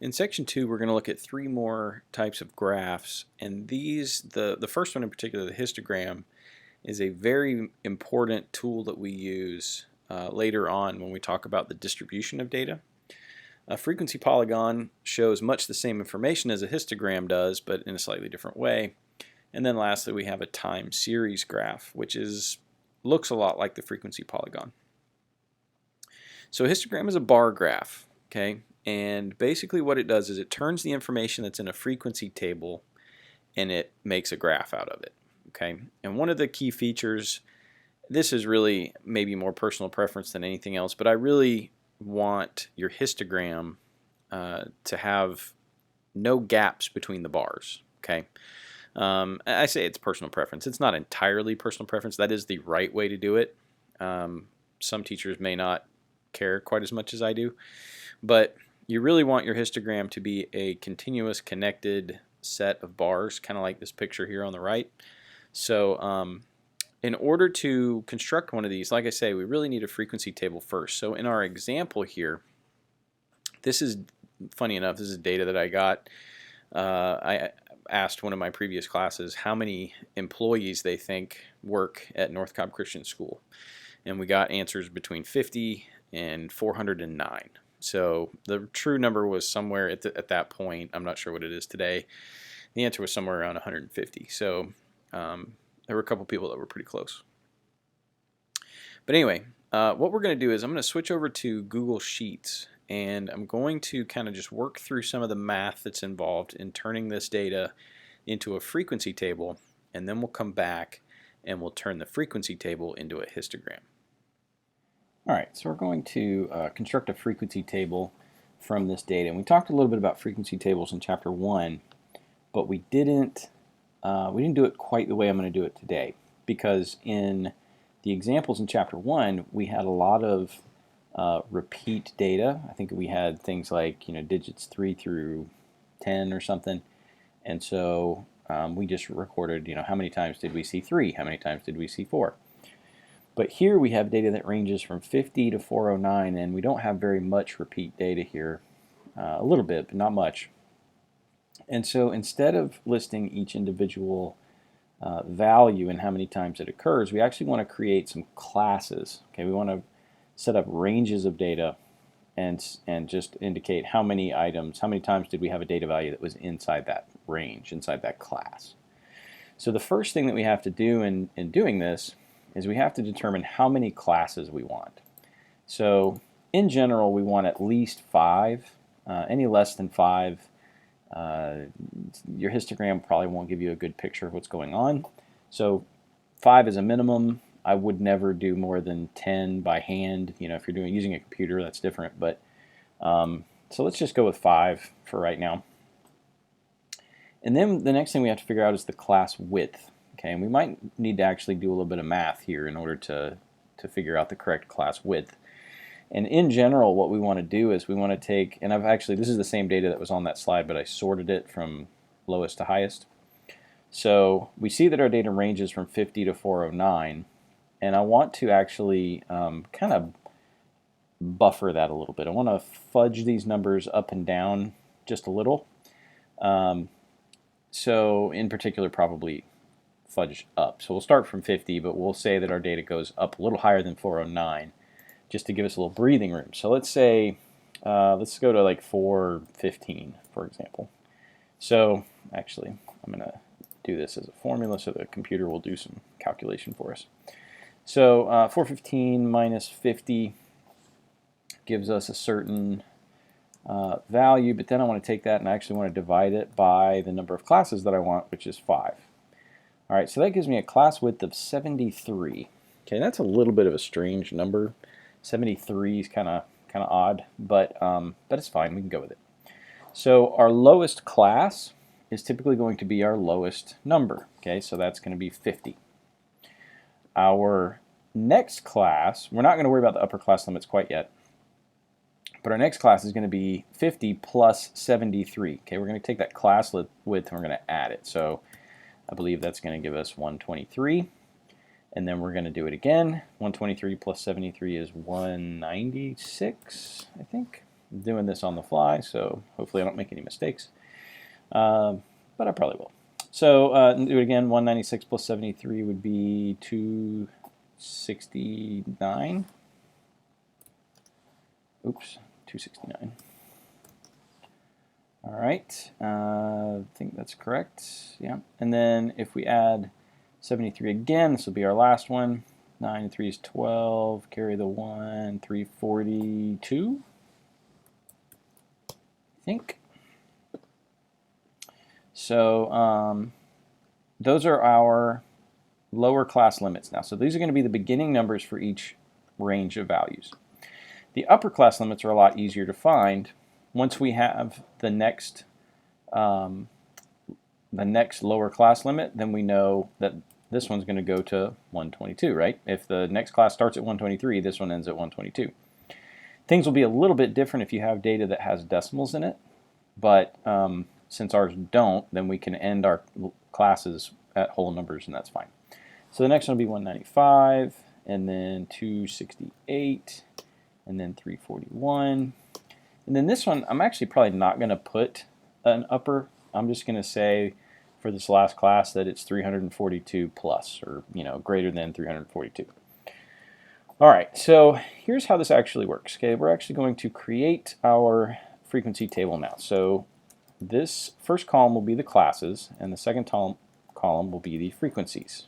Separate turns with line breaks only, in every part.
In section 2, we're going to look at 3 more types of graphs, and the first one in particular, the histogram, is a very important tool that we use later on when we talk about the distribution of data. A frequency polygon shows much the same information as a histogram does, but in a slightly different way. And then lastly, we have a time series graph, which looks a lot like the frequency polygon. So a histogram is a bar graph, okay? And basically what it does is it turns the information that's in a frequency table and it makes a graph out of it, okay? And one of the key features, this is really maybe more personal preference than anything else, but I really want your histogram to have no gaps between the bars, okay? I say it's personal preference. It's not entirely personal preference. That is the right way to do it. Some teachers may not care quite as much as I do, but you really want your histogram to be a continuous connected set of bars, kind of like this picture here on the right. So in order to construct one of these, like I say, we really need a frequency table first. So in our example here, this is, funny enough, this is data that I got. I asked one of my previous classes how many employees they think work at North Cobb Christian School, and we got answers between 50 and 409. So the true number was somewhere at that point, I'm not sure what it is today, the answer was somewhere around 150. So there were a couple people that were pretty close. But anyway, what we're going to do is I'm going to switch over to Google Sheets, and I'm going to kind of just work through some of the math that's involved in turning this data into a frequency table, and then we'll come back and we'll turn the frequency table into a histogram. Alright, so we're going to construct a frequency table from this data. And we talked a little bit about frequency tables in Chapter 1, but we didn't do it quite the way I'm going to do it today, because in the examples in Chapter 1, we had a lot of repeat data. I think we had things like digits 3 through 10 or something, and so we just recorded how many times did we see 3, how many times did we see 4. But here we have data that ranges from 50 to 409, and we don't have very much repeat data here. A little bit, but not much. And so instead of listing each individual value and how many times it occurs, we actually want to create some classes. Okay, we want to set up ranges of data and just indicate how many items, how many times did we have a data value that was inside that range, inside that class. So the first thing that we have to do in doing this is we have to determine how many classes we want. So in general, we want at least 5. Any less than 5, your histogram probably won't give you a good picture of what's going on. So 5 is a minimum. I would never do more than 10 by hand. If you're using a computer, that's different. But so let's just go with 5 for right now. And then the next thing we have to figure out is the class width. Okay, and we might need to actually do a little bit of math here in order to figure out the correct class width. And in general, what we want to do is we want to take, and this is the same data that was on that slide, but I sorted it from lowest to highest. So we see that our data ranges from 50 to 409, and I want to actually kind of buffer that a little bit. I want to fudge these numbers up and down just a little. So in particular, probably fudge up. So we'll start from 50, but we'll say that our data goes up a little higher than 409 just to give us a little breathing room. So let's say, let's go to like 415, for example. So actually, I'm going to do this as a formula so the computer will do some calculation for us. So 415 minus 50 gives us a certain value, but then I want to take that and I actually want to divide it by the number of classes that I want, which is 5. All right, so that gives me a class width of 73. Okay, that's a little bit of a strange number. 73 is kind of odd, but it's fine. We can go with it. So our lowest class is typically going to be our lowest number. Okay, so that's going to be 50. Our next class, we're not going to worry about the upper class limits quite yet, but our next class is going to be 50 plus 73. Okay, we're going to take that class width and we're going to add it. So I believe that's going to give us 123, and then we're going to do it again. 123 plus 73 is 196, I think. I'm doing this on the fly, so hopefully I don't make any mistakes, but I probably will. So do it again. 196 plus 73 would be 269. Oops, 269. All right, I think that's correct. Yeah, and then if we add 73 again, this will be our last one. 9 and 3 is 12. Carry the 1, 342. I think. So those are our lower class limits now. So these are going to be the beginning numbers for each range of values. The upper class limits are a lot easier to find once we have the next lower class limit. Then we know that this one's going to go to 122, right? If the next class starts at 123, this one ends at 122. Things will be a little bit different if you have data that has decimals in it, but since ours don't, then we can end our classes at whole numbers, and that's fine. So the next one will be 195, and then 268, and then 341. And then this one, I'm actually probably not going to put an upper. I'm just going to say for this last class that it's 342 plus, or greater than 342. All right, so here's how this actually works. Okay, we're actually going to create our frequency table now. So this first column will be the classes, and the second column will be the frequencies.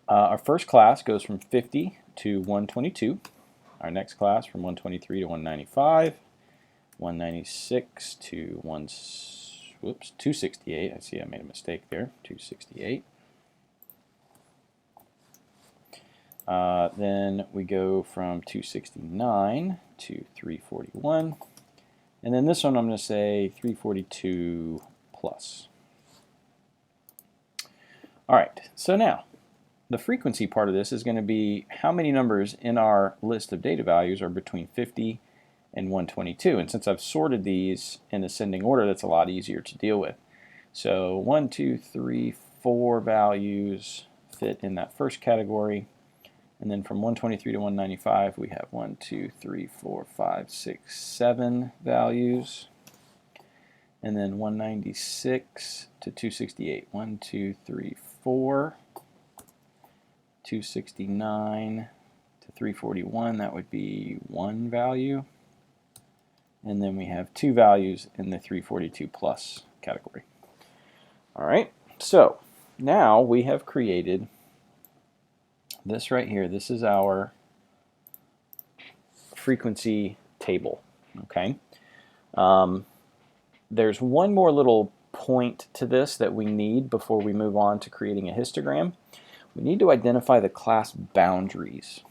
Our first class goes from 50 to 122. Our next class from 123 to 195, 196 to 268. I see I made a mistake there. 268. Then we go from 269 to 341. And then this one I'm going to say 342 plus. All right, so now the frequency part of this is going to be how many numbers in our list of data values are between 50 and 122. And since I've sorted these in ascending order, that's a lot easier to deal with. So 1, 2, 3, 4 values fit in that first category. And then from 123 to 195, we have 1, 2, 3, 4, 5, 6, 7 values. And then 196 to 268. 1, 2, 3, 4. 269 to 341, that would be 1 value. And then we have 2 values in the 342 plus category. All right, so now we have created this right here. This is our frequency table, okay? There's one more little point to this that we need before we move on to creating a histogram. We need to identify the class boundaries.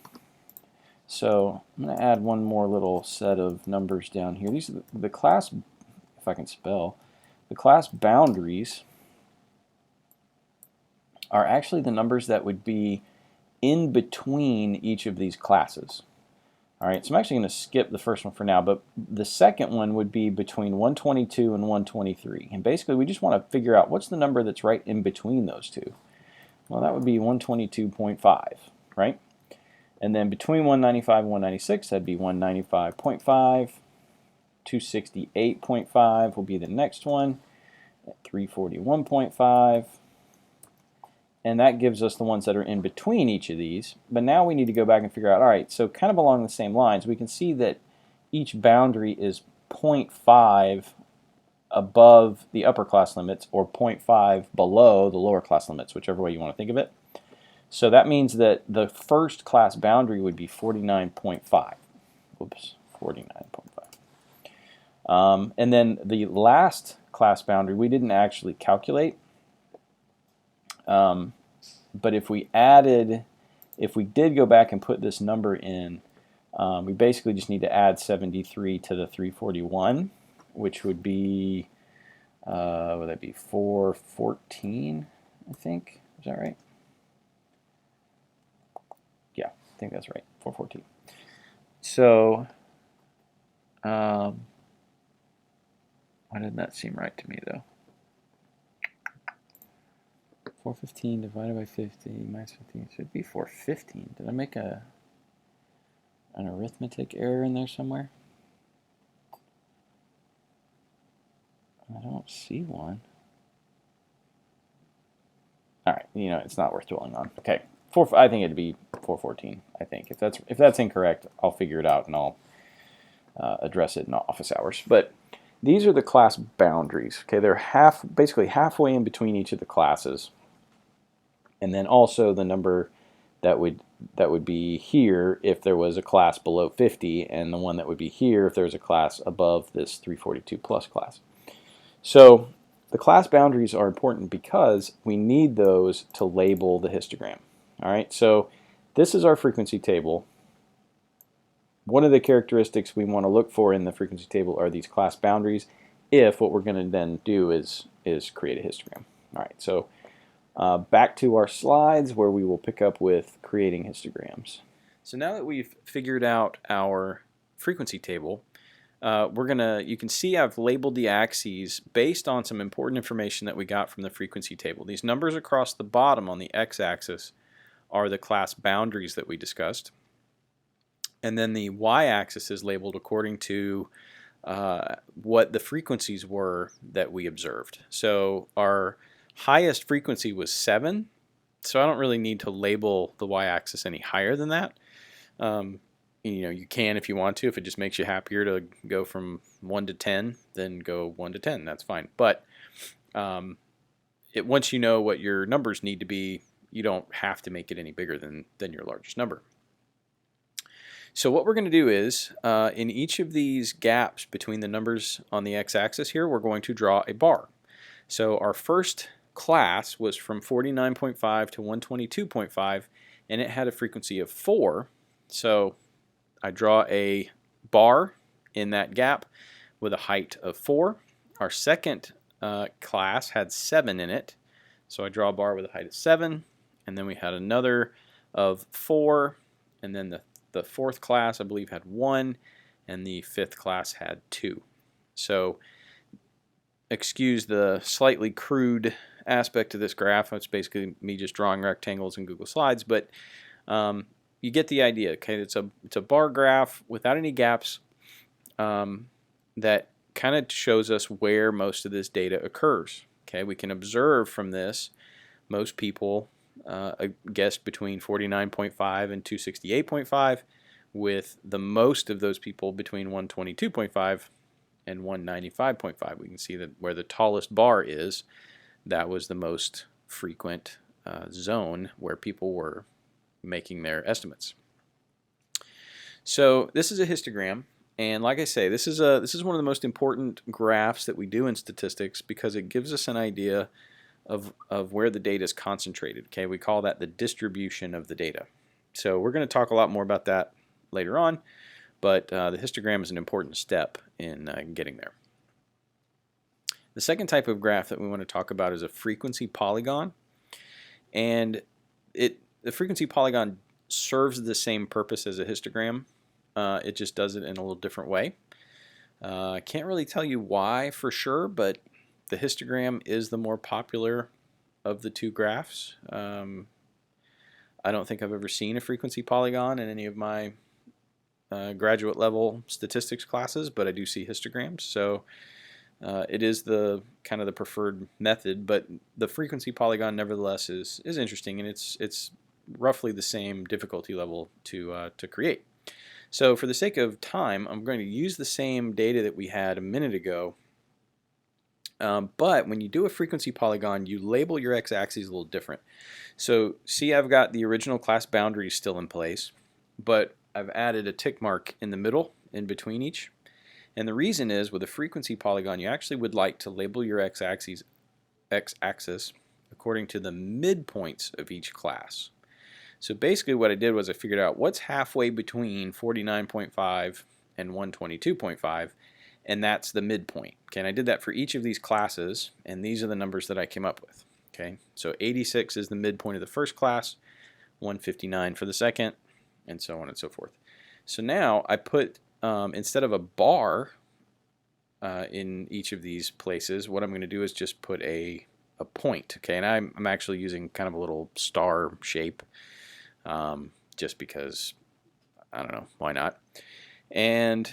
So I'm going to add one more little set of numbers down here. These are the class, if I can spell, the class boundaries are actually the numbers that would be in between each of these classes. All right, so I'm actually going to skip the first one for now, but the second one would be between 122 and 123. And basically we just want to figure out what's the number that's right in between those two. Well, that would be 122.5, right? And then between 195 and 196, that'd be 195.5. 268.5 will be the next one at 341.5. And that gives us the ones that are in between each of these. But now we need to go back and figure out, all right, so kind of along the same lines, we can see that each boundary is 0.5 above the upper class limits or 0.5 below the lower class limits, whichever way you want to think of it. So that means that the first class boundary would be 49.5. Oops, 49.5. And then the last class boundary we didn't actually calculate. But if we did go back and put this number in, we basically just need to add 73 to the 341, which would be, would that be 414, I think? Is that right? Yeah, I think that's right, 414. So, why didn't that seem right to me, though? 415 divided by 50 minus 15 should be 415. Did I make a... an arithmetic error in there somewhere? I don't see one. All right, you know, it's not worth dwelling on. Okay, I think it'd be 414. I think if that's incorrect, I'll figure it out and I'll address it in office hours. But these are the class boundaries. Okay, they're basically halfway in between each of the classes, and then also the number that would be here if there was a class below 50, and the one that would be here if there was a class above this 342 plus class. So the class boundaries are important because we need those to label the histogram. All right, so this is our frequency table. One of the characteristics we want to look for in the frequency table are these class boundaries if what we're going to then do is create a histogram. All right, so back to our slides where we will pick up with creating histograms. So now that we've figured out our frequency table, you can see I've labeled the axes based on some important information that we got from the frequency table. These numbers across the bottom on the x-axis are the class boundaries that we discussed. And then the y-axis is labeled according to what the frequencies were that we observed. So our highest frequency was 7, so I don't really need to label the y-axis any higher than that. You know, you can if you want to. If it just makes you happier to go from 1 to 10, then go 1 to 10. That's fine. But once you know what your numbers need to be, you don't have to make it any bigger than your largest number. So what we're going to do is, in each of these gaps between the numbers on the x-axis here, we're going to draw a bar. So our first class was from 49.5 to 122.5, and it had a frequency of 4. So I draw a bar in that gap with a height of 4. Our second class had 7 in it, so I draw a bar with a height of 7. And then we had another of 4, and then the fourth class I believe had 1, and the fifth class had 2. So excuse the slightly crude aspect of this graph. It's basically me just drawing rectangles in Google Slides, but you get the idea. Okay, it's a bar graph without any gaps that kind of shows us where most of this data occurs. Okay, we can observe from this most people guessed between 49.5 and 268.5, with the most of those people between 122.5 and 195.5. We can see that where the tallest bar is, that was the most frequent zone where people were making their estimates. So this is a histogram, and like I say, this is one of the most important graphs that we do in statistics because it gives us an idea of where the data is concentrated. Okay, we call that the distribution of the data. So we're going to talk a lot more about that later on, but the histogram is an important step in getting there. The second type of graph that we want to talk about is a frequency polygon, and the frequency polygon serves the same purpose as a histogram. It just does it in a little different way. I can't really tell you why for sure, but the histogram is the more popular of the two graphs. I don't think I've ever seen a frequency polygon in any of my graduate level statistics classes, but I do see histograms. So it is the kind of the preferred method, but the frequency polygon nevertheless is interesting, and it's roughly the same difficulty level to create. So for the sake of time, I'm going to use the same data that we had a minute ago, but when you do a frequency polygon, you label your x-axis a little different. So see, I've got the original class boundaries still in place, but I've added a tick mark in the middle in between each. And the reason is, with a frequency polygon, you actually would like to label your x-axis according to the midpoints of each class. So basically what I did was I figured out what's halfway between 49.5 and 122.5, and that's the midpoint. Okay, and I did that for each of these classes, and these are the numbers that I came up with. Okay, so 86 is the midpoint of the first class, 159 for the second, and so on and so forth. So now I put, instead of a bar in each of these places, what I'm going to do is just put a point. Okay, and I'm actually using kind of a little star shape, just because I don't know, why not? And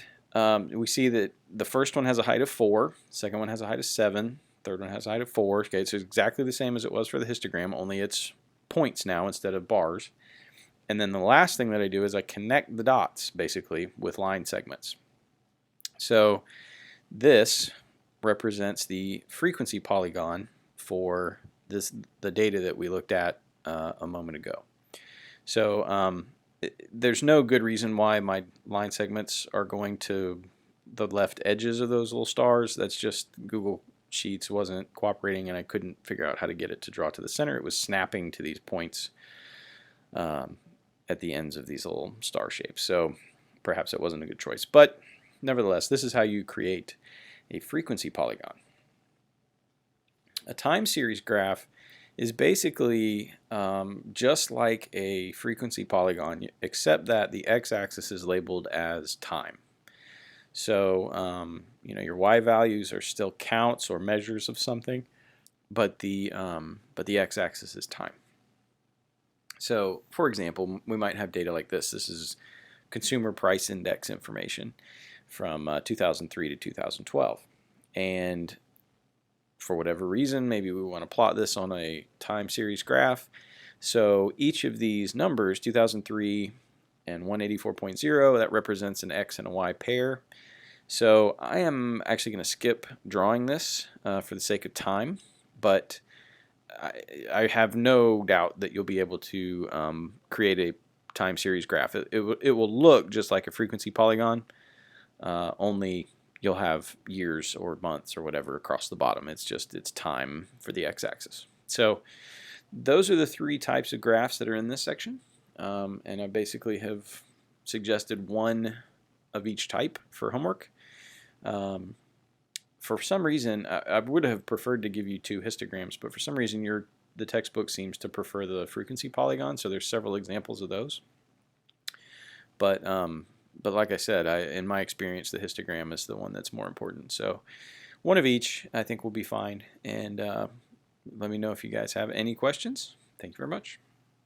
we see that the first one has a height of 4, second one has a height of 7, third one has a height of 4. Okay, so it's exactly the same as it was for the histogram, only it's points now instead of bars. And then the last thing that I do is I connect the dots, basically, with line segments. So this represents the frequency polygon for the data that we looked at a moment ago. So there's no good reason why my line segments are going to the left edges of those little stars. That's just Google Sheets wasn't cooperating, and I couldn't figure out how to get it to draw to the center. It was snapping to these points at the ends of these little star shapes. So perhaps it wasn't a good choice. But nevertheless, this is how you create a frequency polygon. A time series graph is basically just like a frequency polygon, except that the x-axis is labeled as time. So your y values are still counts or measures of something, but the x-axis is time. So, for example, we might have data like this. This is consumer price index information from 2003 to 2012, and for whatever reason, maybe we want to plot this on a time series graph. So each of these numbers, 2003 and 184.0, that represents an x and a y pair. So I am actually going to skip drawing this for the sake of time, but I have no doubt that you'll be able to create a time series graph. It will look just like a frequency polygon, only you'll have years or months or whatever across the bottom. It's time for the x-axis. So those are the 3 types of graphs that are in this section, and I basically have suggested one of each type for homework. For some reason, I would have preferred to give you 2 histograms, but for some reason the textbook seems to prefer the frequency polygon, so there's several examples of those. But like I said, in my experience, the histogram is the one that's more important. So one of each, I think, will be fine. And let me know if you guys have any questions. Thank you very much.